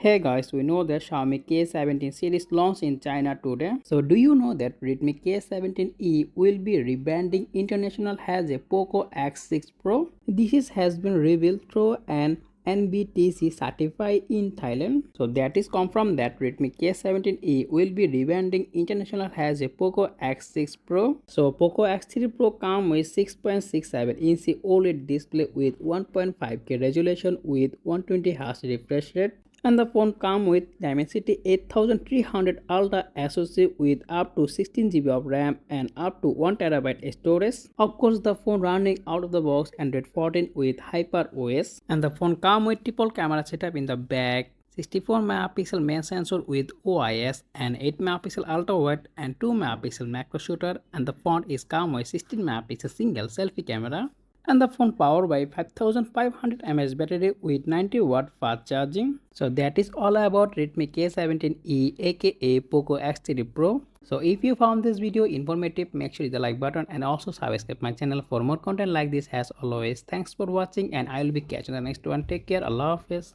Hey guys, we know that Xiaomi K70 series launched in China today. So do you know that Redmi K70E will be rebranding international as a Poco X6 Pro? Has been revealed through an NBTC certified in Thailand. So that is confirmed that Redmi K70E will be rebranding international as a Poco X6 Pro. So Poco X3 Pro comes with 6.67-inch OLED display with 1.5K resolution with 120Hz refresh rate. And the phone comes with Dimensity 8300 Ultra SoC with up to 16GB of RAM and up to 1TB storage. Of course, the phone running out of the box Android 14 with HyperOS. And the phone comes with triple camera setup in the back, 64 megapixel main sensor with OIS and 8 megapixel ultra wide and 2 megapixel macro shooter, and the phone is come with 16 megapixel single selfie camera. And the phone powered by 5500 mAh battery with 90-watt fast charging. So that is all about Redmi K70E aka Poco X3 Pro. So if you found this video informative, make sure hit the like button and also subscribe my channel for more content like this as always. Thanks for watching and I will be catching the next one. Take care. Allah Hafiz.